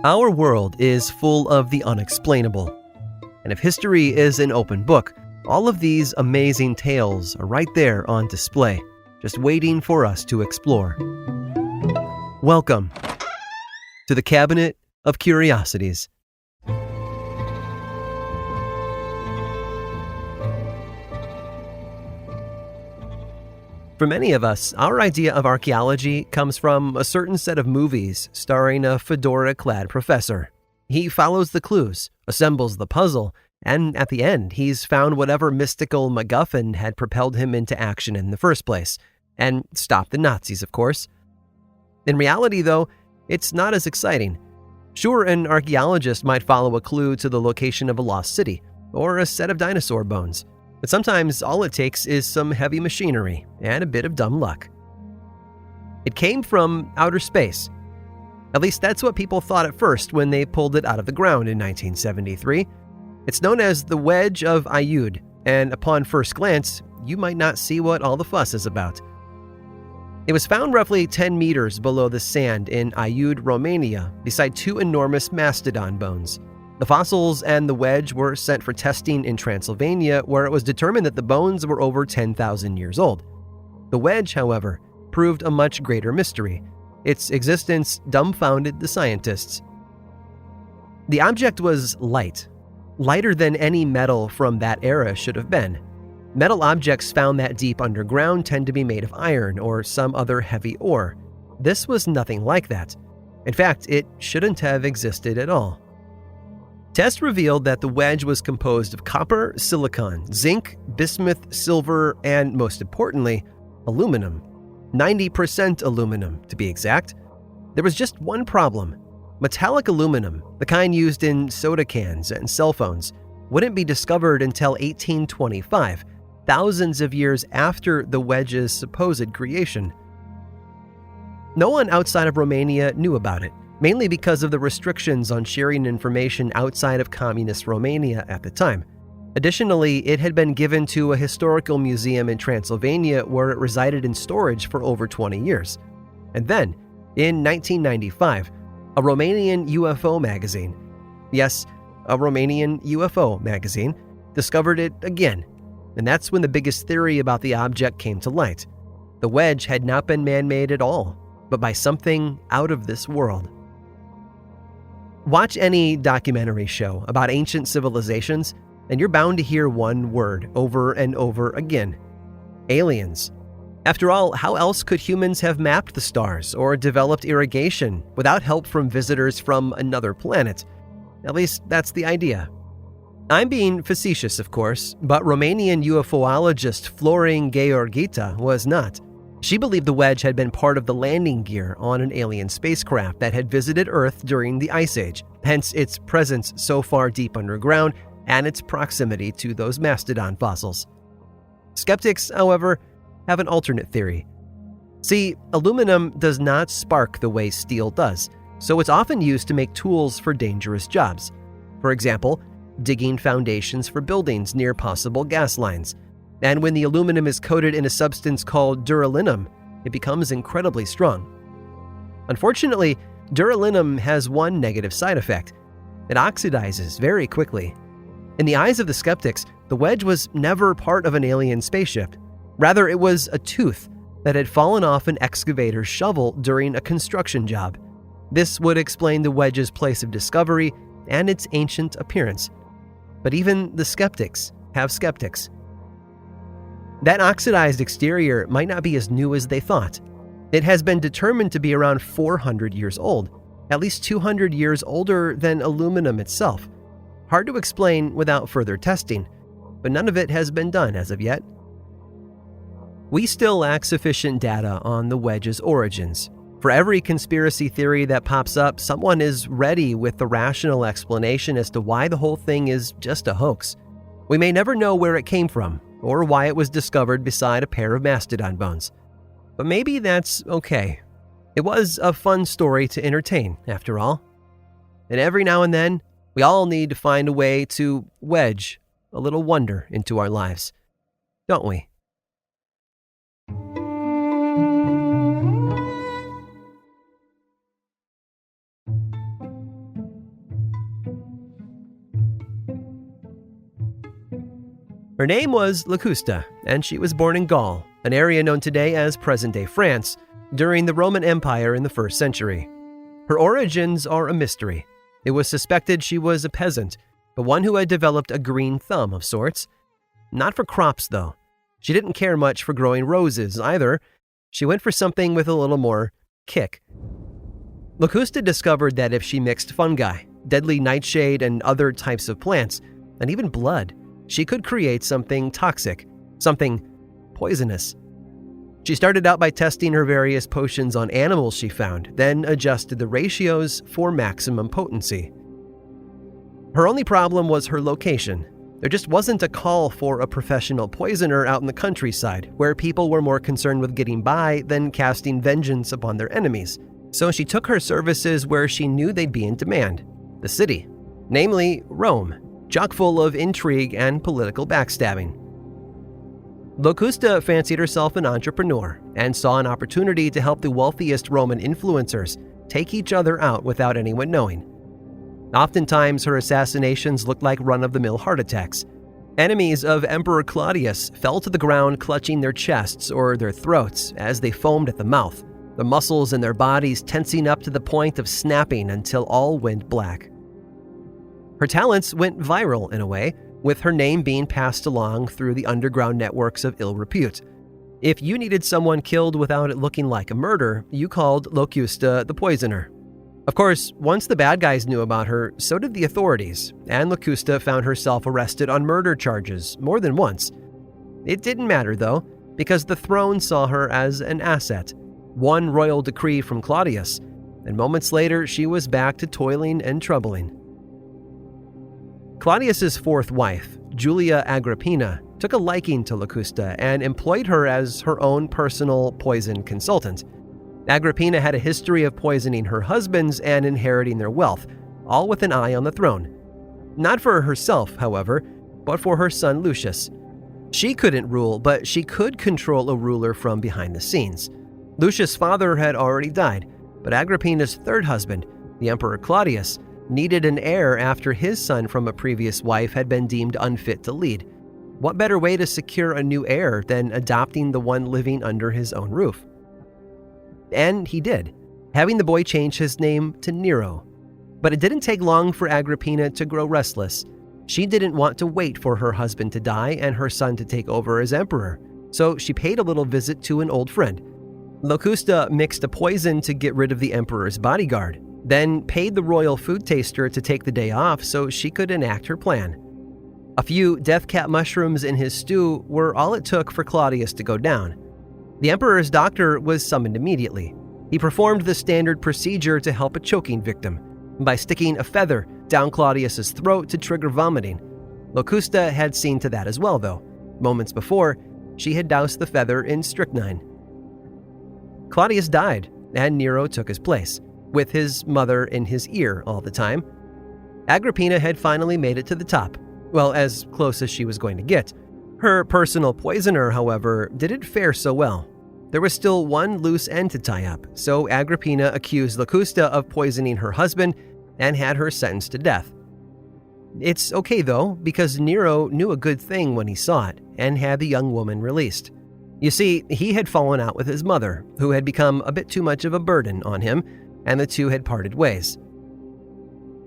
Our world is full of the unexplainable. And if history is an open book, all of these amazing tales are right there on display, just waiting for us to explore. Welcome to the Cabinet of Curiosities. For many of us, our idea of archaeology comes from a certain set of movies starring a fedora-clad professor. He follows the clues, assembles the puzzle, and at the end, he's found whatever mystical MacGuffin had propelled him into action in the first place, and stopped the Nazis, of course. In reality, though, it's not as exciting. Sure, an archaeologist might follow a clue to the location of a lost city, or a set of dinosaur bones. But sometimes all it takes is some heavy machinery and a bit of dumb luck. It came from outer space. At least that's what people thought at first when they pulled it out of the ground in 1973. It's known as the Wedge of Ayud, and upon first glance, you might not see what all the fuss is about. It was found roughly 10 meters below the sand in Ayud, Romania, beside two enormous mastodon bones. The fossils and the wedge were sent for testing in Transylvania, where it was determined that the bones were over 10,000 years old. The wedge, however, proved a much greater mystery. Its existence dumbfounded the scientists. The object was light, lighter than any metal from that era should have been. Metal objects found that deep underground tend to be made of iron or some other heavy ore. This was nothing like that. In fact, it shouldn't have existed at all. Tests revealed that the wedge was composed of copper, silicon, zinc, bismuth, silver, and most importantly, aluminum. 90% aluminum, to be exact. There was just one problem. Metallic aluminum, the kind used in soda cans and cell phones, wouldn't be discovered until 1825, thousands of years after the wedge's supposed creation. No one outside of Romania knew about it, mainly because of the restrictions on sharing information outside of communist Romania at the time. Additionally, it had been given to a historical museum in Transylvania where it resided in storage for over 20 years. And then, in 1995, a Romanian UFO magazine, yes, a Romanian UFO magazine, discovered it again. And that's when the biggest theory about the object came to light. The wedge had not been man-made at all, but by something out of this world. Watch any documentary show about ancient civilizations, and you're bound to hear one word over and over again: aliens. After all, how else could humans have mapped the stars or developed irrigation without help from visitors from another planet? At least that's the idea. I'm being facetious, of course, but Romanian UFOologist Florin Gheorghita was not. She believed the wedge had been part of the landing gear on an alien spacecraft that had visited Earth during the Ice Age, hence its presence so far deep underground and its proximity to those mastodon fossils. Skeptics, however, have an alternate theory. See, aluminum does not spark the way steel does, so it's often used to make tools for dangerous jobs. For example, digging foundations for buildings near possible gas lines. And when the aluminum is coated in a substance called duralumin, it becomes incredibly strong. Unfortunately, duralumin has one negative side effect. It oxidizes very quickly. In the eyes of the skeptics, the wedge was never part of an alien spaceship. Rather, it was a tooth that had fallen off an excavator's shovel during a construction job. This would explain the wedge's place of discovery and its ancient appearance. But even the skeptics have skeptics. That oxidized exterior might not be as new as they thought. It has been determined to be around 400 years old, at least 200 years older than aluminum itself. Hard to explain without further testing, but none of it has been done as of yet. We still lack sufficient data on the wedge's origins. For every conspiracy theory that pops up, someone is ready with the rational explanation as to why the whole thing is just a hoax. We may never know where it came from, or why it was discovered beside a pair of mastodon bones. But maybe that's okay. It was a fun story to entertain, after all. And every now and then, we all need to find a way to wedge a little wonder into our lives, don't we? Her name was Locusta, and she was born in Gaul, an area known today as present-day France, during the Roman Empire in the 1st century. Her origins are a mystery. It was suspected she was a peasant, but one who had developed a green thumb of sorts. Not for crops, though. She didn't care much for growing roses, either. She went for something with a little more kick. Locusta discovered that if she mixed fungi, deadly nightshade, and other types of plants, and even blood, she could create something toxic, something poisonous. She started out by testing her various potions on animals she found, then adjusted the ratios for maximum potency. Her only problem was her location. There just wasn't a call for a professional poisoner out in the countryside, where people were more concerned with getting by than casting vengeance upon their enemies. So she took her services where she knew they'd be in demand, the city, namely Rome, chock full of intrigue and political backstabbing. Locusta fancied herself an entrepreneur and saw an opportunity to help the wealthiest Roman influencers take each other out without anyone knowing. Oftentimes, her assassinations looked like run-of-the-mill heart attacks. Enemies of Emperor Claudius fell to the ground clutching their chests or their throats as they foamed at the mouth, the muscles in their bodies tensing up to the point of snapping until all went black. Her talents went viral in a way, with her name being passed along through the underground networks of ill repute. If you needed someone killed without it looking like a murder, you called Locusta the Poisoner. Of course, once the bad guys knew about her, so did the authorities, and Locusta found herself arrested on murder charges more than once. It didn't matter, though, because the throne saw her as an asset, one royal decree from Claudius, and moments later she was back to toiling and troubling. Claudius's 4th wife, Julia Agrippina, took a liking to Locusta and employed her as her own personal poison consultant. Agrippina had a history of poisoning her husbands and inheriting their wealth, all with an eye on the throne. Not for herself, however, but for her son Lucius. She couldn't rule, but she could control a ruler from behind the scenes. Lucius' father had already died, but Agrippina's 3rd husband, the Emperor Claudius, needed an heir after his son from a previous wife had been deemed unfit to lead. What better way to secure a new heir than adopting the one living under his own roof? And he did, having the boy change his name to Nero. But it didn't take long for Agrippina to grow restless. She didn't want to wait for her husband to die and her son to take over as emperor, so she paid a little visit to an old friend. Locusta mixed a poison to get rid of the emperor's bodyguard, then paid the royal food taster to take the day off so she could enact her plan. A few death cap mushrooms in his stew were all it took for Claudius to go down. The emperor's doctor was summoned immediately. He performed the standard procedure to help a choking victim by sticking a feather down Claudius's throat to trigger vomiting. Locusta had seen to that as well, though. Moments before, she had doused the feather in strychnine. Claudius died, and Nero took his place, with his mother in his ear all the time. Agrippina had finally made it to the top, well, as close as she was going to get. Her personal poisoner, however, didn't fare so well. There was still one loose end to tie up, so Agrippina accused Locusta of poisoning her husband and had her sentenced to death. It's okay, though, because Nero knew a good thing when he saw it and had the young woman released. You see, he had fallen out with his mother, who had become a bit too much of a burden on him, and the two had parted ways.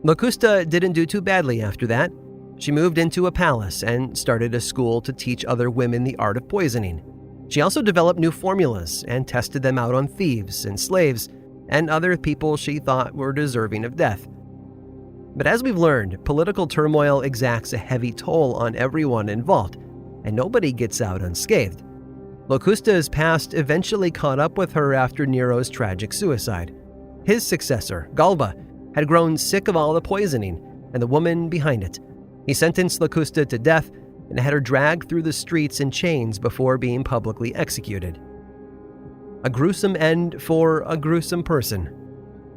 Locusta didn't do too badly after that. She moved into a palace and started a school to teach other women the art of poisoning. She also developed new formulas and tested them out on thieves and slaves and other people she thought were deserving of death. But as we've learned, political turmoil exacts a heavy toll on everyone involved, and nobody gets out unscathed. Locusta's past eventually caught up with her after Nero's tragic suicide. His successor, Galba, had grown sick of all the poisoning and the woman behind it. He sentenced Locusta to death and had her dragged through the streets in chains before being publicly executed. A gruesome end for a gruesome person.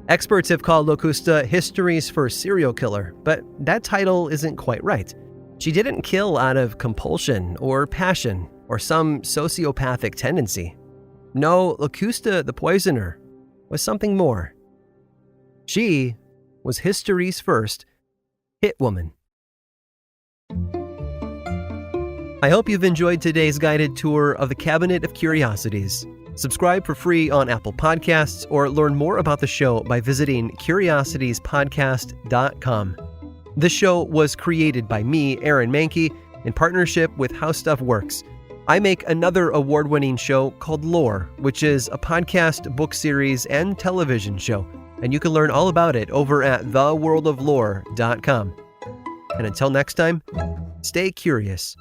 Experts have called Locusta history's first serial killer, but that title isn't quite right. She didn't kill out of compulsion or passion or some sociopathic tendency. No, Locusta the Poisoner was something more. She was history's first hit woman. I hope you've enjoyed today's guided tour of the Cabinet of Curiosities. Subscribe for free on Apple Podcasts or learn more about the show by visiting curiositiespodcast.com. This show was created by me, Aaron Mahnke, in partnership with How Stuff Works. I make another award-winning show called Lore, which is a podcast, book series, and television show, and you can learn all about it over at theworldoflore.com. And until next time, stay curious.